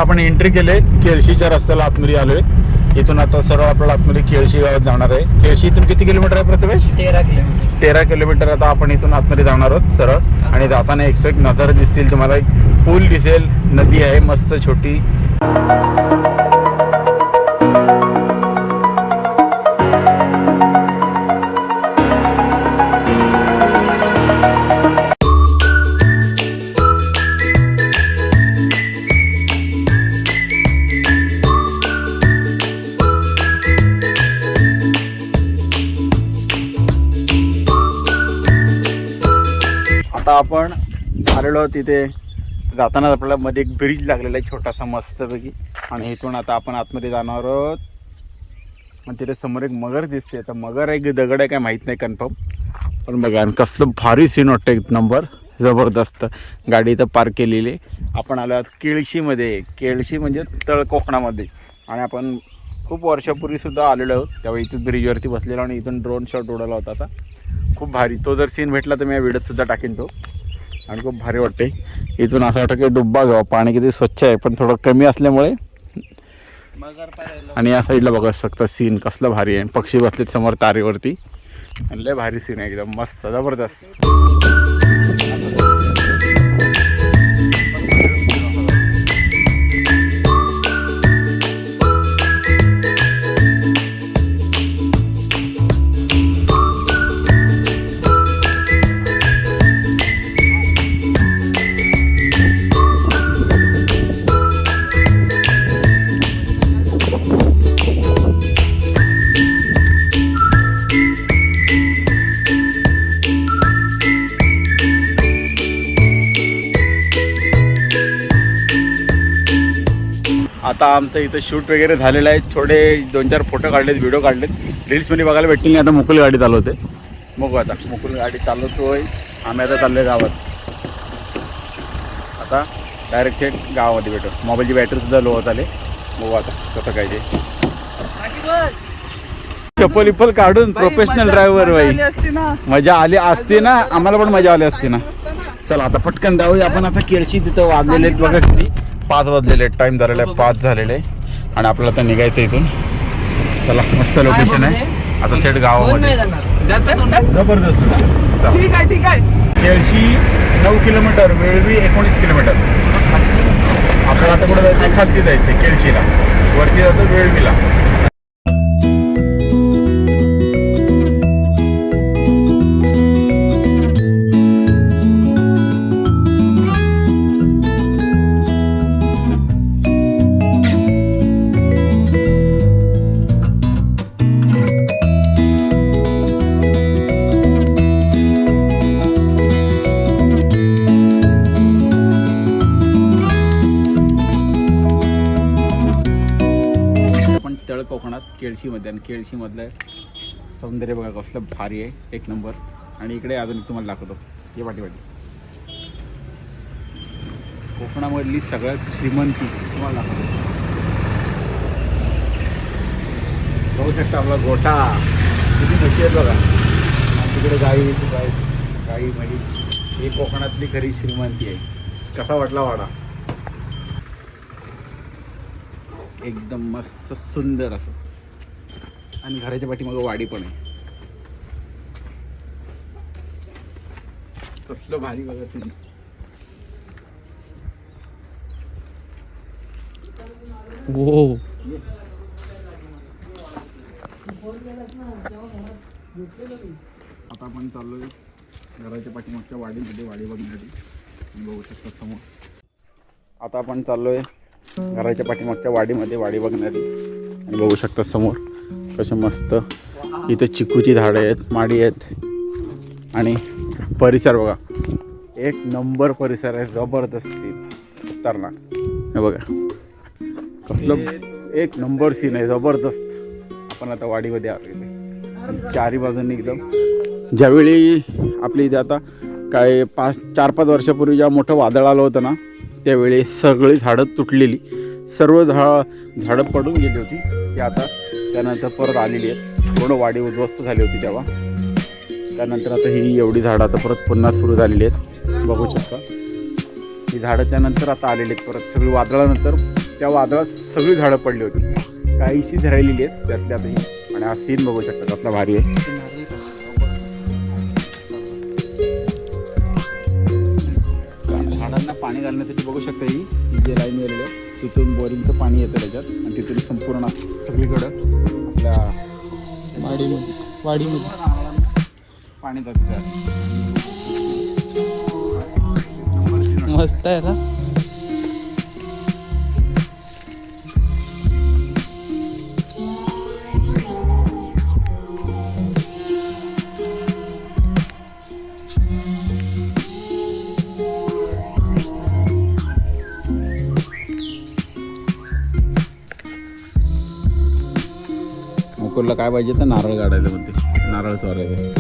आपण एंट्री केले केळशीच्या रस्त्याला आतमध्ये आलोय. इथून आता सरळ आपल्याला आतमध्ये केळशी गावात जाणार आहे. केळशी इथून किती किलोमीटर आहे प्रथमेश? 13 किलोमीटर. 13 किलोमीटर. आता आपण इथून आतमध्ये जाणार आहोत सरळ. आणि जाताना एक नजारे दिसतील तुम्हाला. एक पूल दिसेल, नदी आहे मस्त छोटी. आता आपण आलेलो तिथे. जाताना आपल्याला मध्ये एक ब्रिज लागलेला आहे छोटासा मस्तपैकी. आणि इथून आता आपण आतमध्ये जाणार आहोत. आणि तिथे समोर एक मगर दिसते. आता मगर आहे की दगड आहे काय माहीत नाही कन्फर्म. पण बघा आणि कसलं भारी सीन वाटतं. एक नंबर जबरदस्त. गाडी इथं पार्क केलेली. आपण आलो आहोत केळशीमध्ये. केळशी म्हणजे तळ कोकणामध्ये. आणि आपण खूप वर्षापूर्वीसुद्धा आलेलो आहोत. तेव्हा इथून ब्रिजवरती बसलेलो आणि इथून ड्रोन शॉट उडवला होता. आता खूप भारी. तो जर सीन भेटला तर मी या व्हिडिओसुद्धा टाकेन तो. आणि खूप भारी वाटते. इथून असं वाटतं की डुब्बा घ्यावा. पाणी किती स्वच्छ आहे पण थोडं कमी असल्यामुळे. आणि या साईडला बघा शकता सीन कसलं भारी आहे. पक्षी बसलेत समोर तारेवरती. आणि लय भारी सीन आहे एकदम मस्त जबरदस्त. आता आमचं इथं शूट वगैरे झालेलं आहे. थोडे 2-4 फोटो काढलेत, व्हिडिओ काढलेत. रील्समध्ये बघायला भेटतील नाही. आता मुकुल गाडी चालवते. बघू आता मुकुल गाडी चालवतोय. आम्ही आता चाललोय गावात. आता डायरेक्ट थेट गावामध्ये भेटू. मोबाईलची बॅटरीसुद्धा लो होत आले. बघू आता कसं काय ते. चप्पल विप्पल काढून प्रोफेशनल ड्रायव्हर बाई. मजा आली असती ना. आम्हाला पण मजा आली असती ना. चला आता पटकन जाऊया आपण. आता केळशी तिथं वाजलेले आहेत बघा किती. 5 वाजलेले आहेत. टाईम झालेला आहे 5 झालेले आहे. आणि आपल्याला आता निघायचं इथून. चला मस्त लोकेशन आहे. आता थेट गावामध्ये जबरदस्त. ठीक आहे. केळशी 9 किलोमीटर. वेळवी 19 किलोमीटर. आपल्याला आता कुठं जायचं? खालती जायचं केळशीला. वरती जातो वेळवीला. तळ कोकणात केळशीमध्ये. आणि केळशीमधलं सौंदर्य बघा कसलं भारी आहे. एक नंबर. आणि इकडे अजून तुम्हाला दाखवतो हे वाटी. कोकणामधली सगळ्यात श्रीमंती तुम्हाला दाखवतो. बघू शकता आपला गोठा किती म्हशी आहेत बघा. आणि तिकडे गाई म्हैस. ही कोकणातली खरी श्रीमंती आहे. कसा वाटला वाडा? एकदम मस्त सुंदर असं. आणि घराच्या पाठीमागं वाडी पण आहे. कसलं भारी बघा तुम्ही. हो आता आपण चाललोय घराच्या पाठीमागच्या वाडीमध्ये वाडी बघण्यासाठी. बघू शकता समोर. आता आपण चाललोय घराच्या पाठीमागच्या वाडीमध्ये वाडी बघण्यासाठी. आणि बघू शकता समोर कसे मस्त इथं चिकूची झाडं आहेत, माडी आहेत. आणि परिसर बघा एक नंबर परिसर आहे. जबरदस्त सीन. खतरनाक. हे बघा कसलं एक नंबर सीन आहे. जबरदस्त. आपण आता वाडीमध्ये आलेले. चारी बाजूंनी एकदम. ज्यावेळी आपली इथे आता काय 4-5 वर्षापूर्वी जेव्हा मोठं वादळ आलं होतं ना, त्यावेळी सगळी झाडं तुटलेली. सर्व झाडं पडून गेली होती. ती आता त्यानंतर परत आलेली आहेत. पूर्ण वाडी उद्ध्वस्त झाली होती तेव्हा. त्यानंतर आता ही एवढी झाडं आता परत पुन्हा सुरू झालेली आहेत. बघू शकता ही झाडं त्यानंतर आता आलेली आहेत परत. सगळी वादळानंतर त्या वादळात सगळी झाडं पडली होती, काहीशीच राहिलेली आहेत त्यातल्यातही. आणि हा सीन बघू शकता कसला भारी आहे. झाडांना पाणी घालण्यासाठी बघू शकता ही जे लाईन गेलेली आहे, तिथून बोरिंगचं पाणी येतं त्याच्यात आणि तिथून संपूर्ण सगळीकडं आपल्या वाडीमध्ये पाणी जातं. मस्त आहे ना. मुकुलला काय पाहिजे तर नारळ काढायचं म्हणते, नारळ चोरायचं.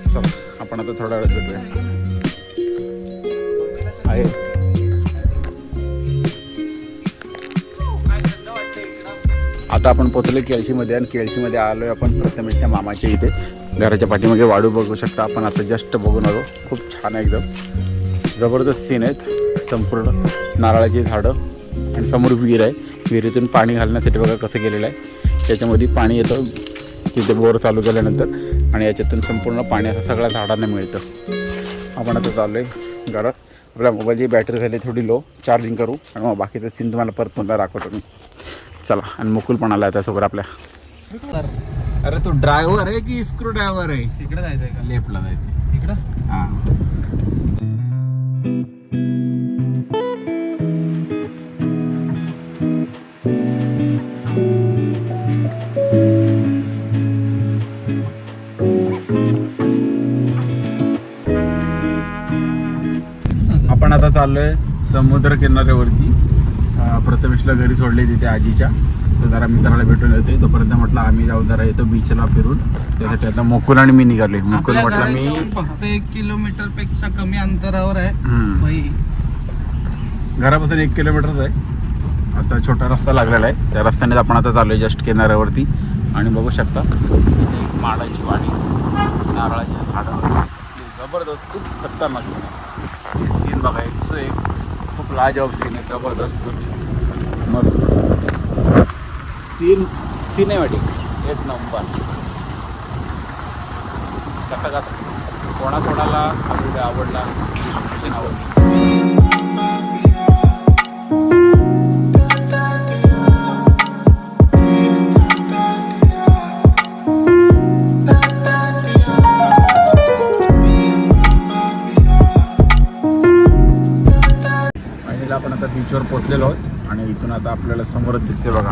चला आपण आता थोडा वेळ भेटूया. आहे आता आपण पोचलो केळशीमध्ये आणि केळशीमध्ये आलोय आपण प्रथमेशच्या मामाच्या इथे. घराच्या पाठीमागे वाडू बघू शकता आपण, आता जस्ट बघून आलो. खूप छान आहे, एकदम जबरदस्त सीन आहेत. संपूर्ण नारळाची झाडं आणि समोर विहीर आहे. विहिरीतून पाणी घालण्यासाठी बघा कसं गेलेलं आहे. त्याच्यामध्ये पाणी येतं तिथे बोर चालू केल्यानंतर आणि याच्यातून संपूर्ण पाणी असं सगळ्या झाडांना मिळतं. आपण आता चाललो आहे घरात. आपल्या मोबाईलची बॅटरी झाली थोडी लो, चार्जिंग करू आणि मग बाकीचं सीन तुम्हाला परत पुन्हा दाखवतो मी. चला. आणि मुकुल पण आला त्यासोबत आपल्या. अरे तू ड्रायव्हर आहे की स्क्रू ड्रायव्हर आहे? इकडे जायचंय का? लेफ्टला जायचं इकडं. हां. आपण आता चाललोय समुद्र किनाऱ्यावरती. प्रथमेशला घरी सोडले तिथे आजीच्या, तर जरा मित्राला भेटून येते. तोपर्यंत म्हटलं आम्ही जाऊ जरा येतो बीचला फिरून. त्यासाठी आता मुकुल आणि मी निघाले. मुकुल म्हटलं मी फक्त 1 किलोमीटर पेक्षा कमी अंतरावर आहे. घरापासून 1 किलोमीटरच आहे. आता छोटा रस्ता लागलेला आहे, त्या रस्त्याने आपण आता चाललोय जस्ट किनाऱ्यावरती. आणि बघू शकता इथे एक माडाची वाडी, नारळाची झाडं, जबरदस्त, खूप खतरनाक सीन बघा. एक खूप लाजवाब सीन आहे, जबरदस्त मस्त सीन, सिनेमॅटिक एक नंबर. कसा कोणाकोणाला आवडला सीन आवडला. आपण आता बीचवर पोचलेलो आहोत आणि इथून आता आपल्याला समोर दिसते बघा,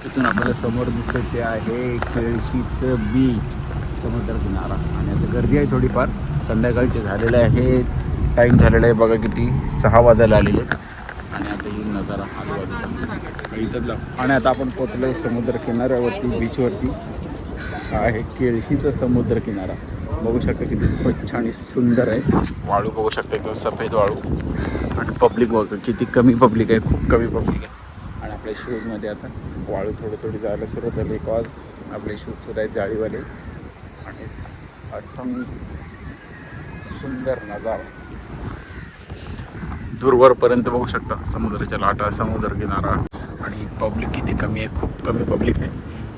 इथून आपल्याला समोर दिसतं ते आहे केळशीचं बीच, समुद्र किनारा. आणि आता गर्दी आहे थोडीफार, संध्याकाळचे झालेलं आहे, टाईम झालेला आहे बघा किती, 6 वाजायला आलेले. आणि आता ही नजारा आजूबाजूला इथंच. आणि आता आपण पोचलो आहे समुद्र किनाऱ्यावरती, बीचवरती. हा आहे केळशीचा समुद्र किनारा. बघू शकता किती स्वच्छ आणि सुंदर आहे. वाळू बघू शकता एकदम सफेद वाळू. आणि पब्लिक बघा किती कमी पब्लिक आहे, खूप कमी पब्लिक आहे. आणि आपल्या शूजमध्ये आता वाळू थोडी जायला सुरू झाली, बिकॉज आपले शूजसुद्धा आहेत जाळीवाले. आणि असं सुंदर नजारा दूरवरपर्यंत बघू शकता, समुद्राच्या लाटा, समुद्र किनारा. आणि पब्लिक किती कमी आहे, खूप कमी पब्लिक आहे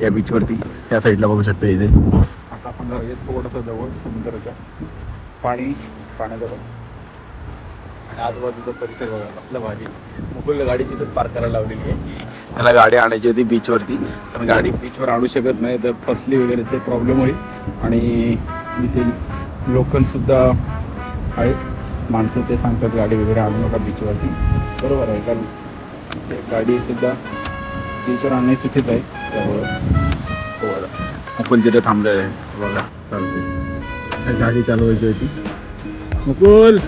या बीचवरती. या साईडला बघू शकता इथे. आता आपण जरा थोडंसं जवळ समुद्राच्या पाण्याजवळ. आणि आजूबाजूचा परिसर बघा कसला भारी. मुकुलला गाडी तिथं पार्क करायला लावलेली आहे. त्याला गाडी आणायची होती बीचवरती, पण गाडी बीचवर आणू शकत नाही, तर फसली वगैरे ते प्रॉब्लेम होईल. आणि इथे लोकलसुद्धा आहेत माणसं, ते सांगतात गाडी वगैरे आणू नका बीचवरती. बरोबर आहे, कारण ते गाडीसुद्धा बीचवर आणणे चुकीच आहे. त्यामुळं मुकुल तिथे थांबलेलं आहे बघा, चालते गाडी चालवायची होती. मुकुल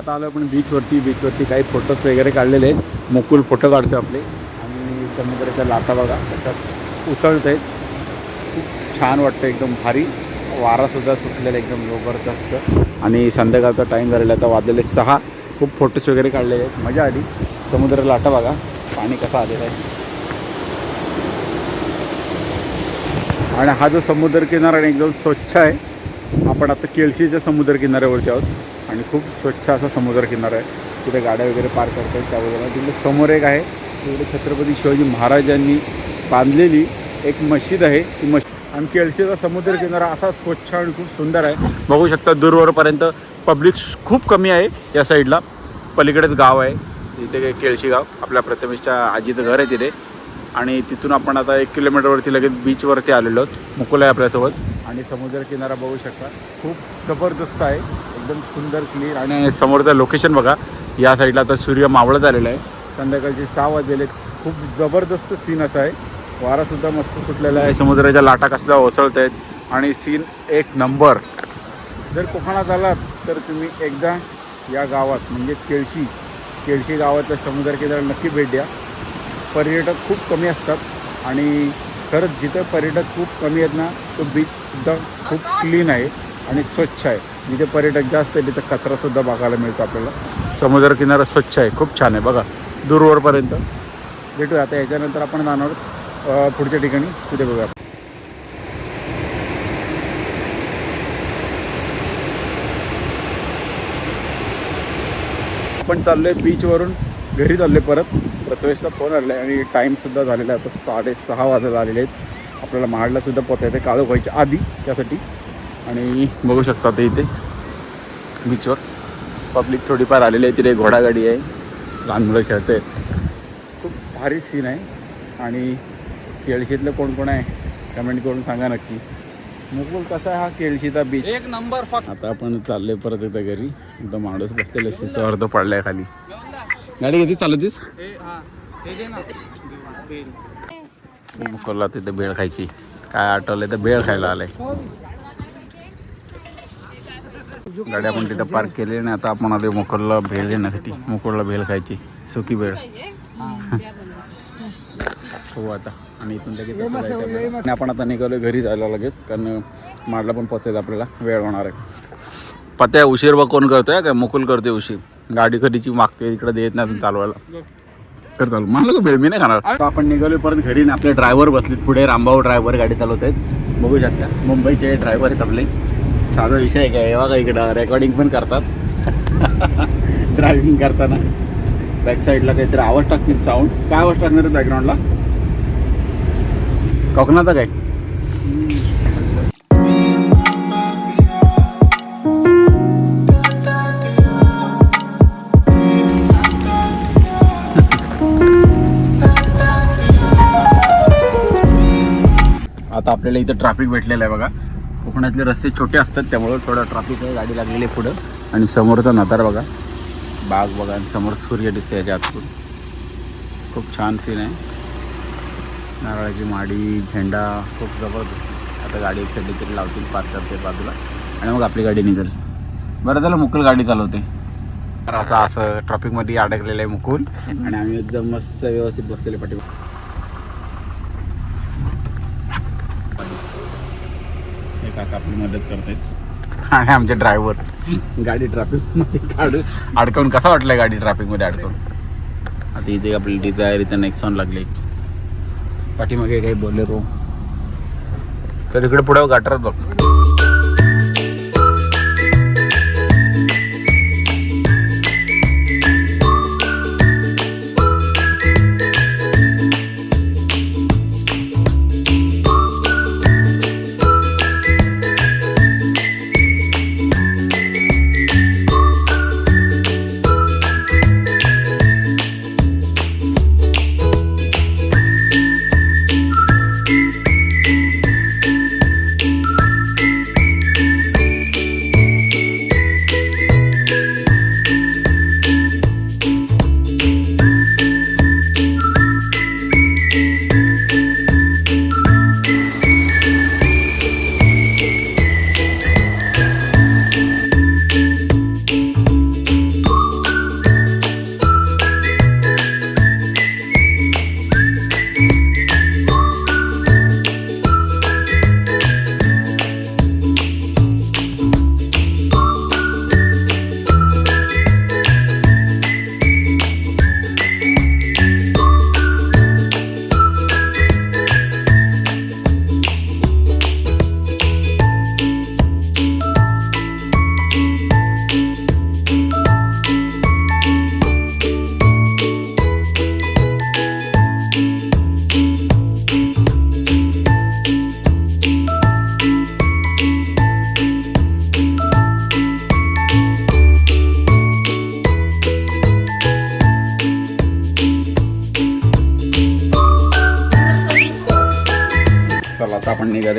आता आलो आपण बीचवरती काही फोटोज वगैरे काढलेले आहेत. मुकुल फोटो काढतो आपले आणि समुद्राच्या लाटा बघा त्याच्यात उसळत आहेत. खूप छान वाटतं, एकदम भारी. वारासुद्धा सुटलेला एकदम जबरदस्त आणि संध्याकाळचा टाईम झालेला आता वाजलेले 6. खूप फोटोज वगैरे काढलेले आहेत, मजा आली. समुद्राला लाटा बघा, पाणी कसं आलेलं आहे. आणि हा जो समुद्रकिनारा एकदम स्वच्छ आहे. आपण आता केळशीच्या समुद्रकिनाऱ्यावरती आहोत आणि खूप स्वच्छ असा समुद्रकिनारा आहे. तिथे गाड्या वगैरे पार्क करतात त्या बाजूला. तिथे समोर एक आहे, तिथे छत्रपती शिवाजी महाराजांनी बांधलेली एक मशीद आहे. ती मशीद आणि केळशीचा समुद्रकिनारा असा स्वच्छ आणि खूप सुंदर आहे. बघू शकता दूरवरपर्यंत पब्लिक खूप कमी आहे. या साईडला पलीकडेच गाव आहे, इथे केळशी गाव. आपल्या प्रथमेशच्या आजीचं घर आहे तिथे. आणि तिथून आपण आता 1 किलोमीटरवरती लगेच बीचवरती आलेलो आहोत. मुकुल आहे आपल्यासोबत आणि समुद्रकिनारा बघू शकता खूप जबरदस्त आहे, एकदम सुंदर क्लीन. आणि समोरचं लोकेशन बघा, या साईडला आता सूर्य मावळत आलेला आहे. संध्याकाळचे 6 वाजलेले. खूप जबरदस्त सीन असा आहे. वारासुद्धा मस्त सुटलेला आहे. समुद्राच्या लाटा कसल्या ओसळत आहेत आणि सीन एक नंबर. जर कोकणात आलात तर तुम्ही एकदा या गावात म्हणजे केळशी गावातल्या समुद्रकिनाऱ्याला नक्की भेट द्या. पर्यटक खूप कमी असतात आणि खरंच जिथं पर्यटक खूप कमी आहेत ना, तो बीचसुद्धा खूप क्लीन आहे आणि स्वच्छ आहे. जिथे पर्यटक जास्त आहे तिथं कचरासुद्धा बघायला मिळतो आपल्याला. समुद्रकिनारा स्वच्छ आहे, खूप छान आहे बघा दूरवरपर्यंत. भेटूया आता याच्यानंतर आपण जाणार पुढच्या ठिकाणी, तिथे बघूया. आपण चाललो आहे बीचवरून घरी चाललो आहे परत. प्रथमेशचा फोन आलेला आहे आणि टाईमसुद्धा झालेला आहे, आता 6:30 वाजत आलेले आहेत. आपल्याला महाडलासुद्धा पोचायचं आहे काळोख व्हायच्या आधी त्यासाठी. आणि बघू शकता ते इथे बीचवर पब्लिक थोडीफार आलेली आहे. तिथे घोडागाडी आहे, लहान मुलं खेळत आहेत. खूप भारी सीन आहे. आणि केळशीतलं कोण आहे कमेंट करून सांगा नक्की. मुकुल कसा आहे हा केळशीचा बीच? एक नंबर. आता आपण चालले परत येतं घरी. एकदम माणूस बसलेला सिसवर तो पडलाय खाली. गाडी किती चालवतीस? मुकुलला तिथे भेळ खायची. काय आठवलंय तर भेळ खायला आलंय. गाडी आपण तिथं पार्क केली आणि आता आपण आलो मुकुलला भेळ देण्यासाठी. मुकुलला भेळ खायची, सुकी भेळ. हो आता आणि इथून लगेच आपण आता निघालो घरी जायला लगेच, कारण माडला पण पोचायचं आपल्याला, वेळ होणार आहे. पत्या उशीर बघ कोण करतोय काय? मुकुल करतोय उशीर. गाडी कधीची मागते इकडे देत नाही चालवायला. तर चालू मला तो भेळ मी नाही खाणार. आता आपण निघालो परत घरी. आपले ड्रायव्हर बसलेत पुढे, रामभाऊ ड्रायव्हर गाडी चालवत आहेत. बघू शकता मुंबईचे ड्रायव्हर आहेत आपले. साधा विषय आहे काय, बघा इकडं रेकॉर्डिंग पण करतात ड्रायव्हिंग करताना. बॅक साईडला काहीतरी आवाज टाकतील, साऊंड. काय आवाज टाकणार आहे बॅकग्राऊंडला? कोकणाचा काय? आता आपल्याला इथं ट्रॅफिक भेटलेलं आहे बघा. कोकणातले रस्ते छोटे असतात त्यामुळं थोडं ट्रॅफिक आहे. गाडी लागलेली आहे पुढं आणि समोरचा नजारा बघा, बाग बघा आणि समोर सूर्य दिसते याच्या आतून. खूप छान सीन आहे. नारळाची माडी, झेंडा खूप जबरदस्त. आता गाडी एक साईड तरी लावतील, पार्क करते बाजूला आणि मग आपली गाडी निघेल. बरं झालं मुकुल गाडी चालवते. तर असं ट्रॅफिकमध्ये अडकलेलं आहे मुकुल आणि आम्ही एकदम मस्त व्यवस्थित बसलेले पाठी. हे काका आपली मदत करतायत आणि आमचे ड्रायव्हर गाडी ट्रॅफिकमध्ये अडकवून. कसा वाटलं गाडी ट्रॅफिकमध्ये अडकवून? आता इथे आपली डिझायर, इथं नेक्सॉन लागले, पाठीमागे काही बोलेरो. तर इकडे पुढे गाठरात बघ.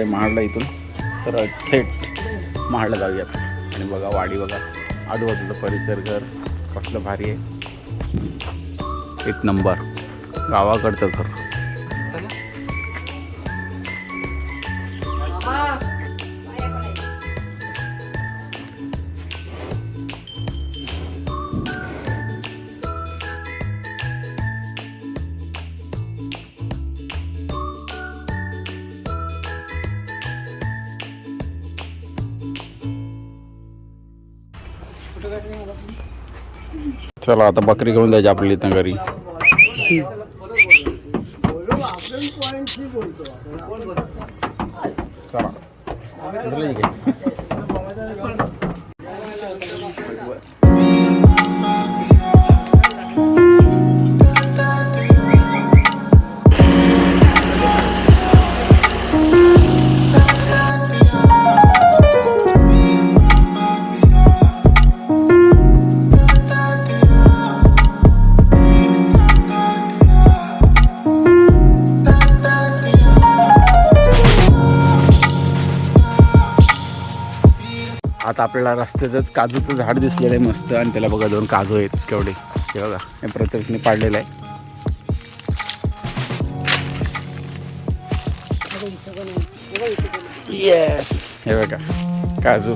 महाडला. इथून सरळ थेट महाडला जाऊयात. आणि बघा वाडी बघा, आजूबाजूचं परिसर घर कसलं भारी आहे. एक नंबर गावाकडचं घर. चला आता बकरी घेऊन द्यायची आपली इथं घरी. चला आता आपल्याला रस्त्यातच काजूचं झाड दिसलेलं आहे मस्त. आणि त्याला बघा 2 काजू आहेत केवढे. हे बघा हे प्रत्येकाने पाडलेलं आहे. येस हे बघा काजू.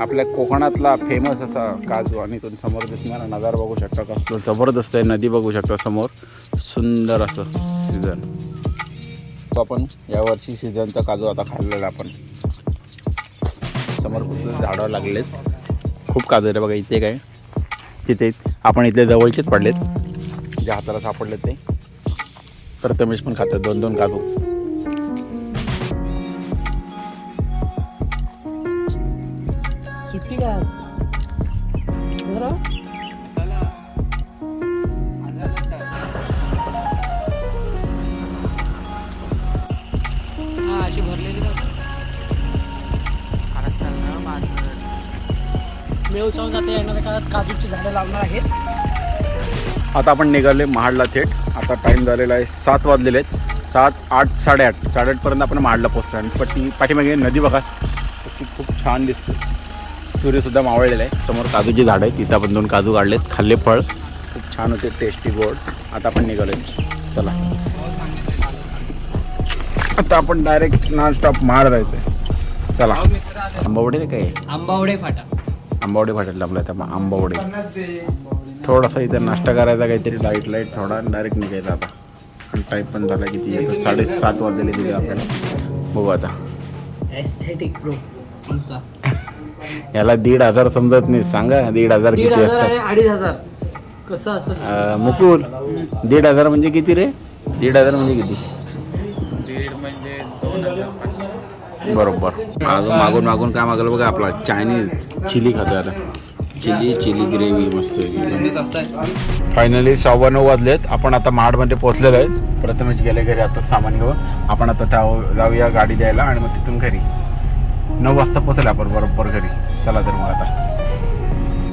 आपल्या कोकणातला फेमस असा काजू. आणि इथून समोर दिसणारा नजारा बघू शकता कसलं जबरदस्त आहे. नदी बघू शकता समोर. सुंदर असं सीझन. आपण यावर्षी सीझनचा काजू आता खाल्लेला आपण. समोर खूप झाडं लागलेत. खूप काजू आहे बघा. इथे काय तिथे आपण इथले जवळचेच पडलेत. जे हाताला सापडलेत ते प्रथमेश पण खातात 2-2 काजू. काजूची झाडं लावणार आहेत. आता आपण निघाले महाडला थेट. आता टाईम झालेला आहे 7 वाजलेले आहेत. 7, 8, 8:30 8:30पर्यंत आपण महाडला पोहोचतो. आणि पाठीमागे नदी बघा तशी खूप छान दिसते. सूर्यसुद्धा मावळलेला आहे. समोर काजूची झाडं आहेत. तिथं आपण 2 काजू काढलेत. खाल्ले फळ खूप छान होते, टेस्टी गोड. आता आपण निघालो. चला आता आपण डायरेक्ट नॉनस्टॉप महाड जायचं आहे. चला आंबावडे काय आंबावडे फाटा. आंबावडे फाटेल आपल्या त्या आंबावडे. थोडासा इथं नाश्ता करायचा काहीतरी लाईट थोडा डायरेक्ट निघायचा आता. आणि टाईम पण झाला किती 7:30 वाजलेले तिथे आपल्याला. बघू आता. एस्थेटिक प्रो आमचा. याला 1,500 समजत नाही. सांगा 1,500 किती असतात. 2,500 कसं असं मुकुल 1,500 म्हणजे किती रे? 1,500 म्हणजे किती? 1.5 म्हणजे 2,000. बरोबर. मागून मागून काय मागलं बघा आपला चायनीज चिली खातो आता. चिली ग्रेव्ही मस्त. फायनली 9:15 वाजलेत. आपण आता महाडमध्ये पोहोचलेलो आहे. प्रथमेश गेले घरी आता सामान घेऊन. आपण आता जाऊया गाडी द्यायला आणि मग तिथून घरी. 9 वाजता पोहोचले आपण बरोबर घरी. चला तर मग आता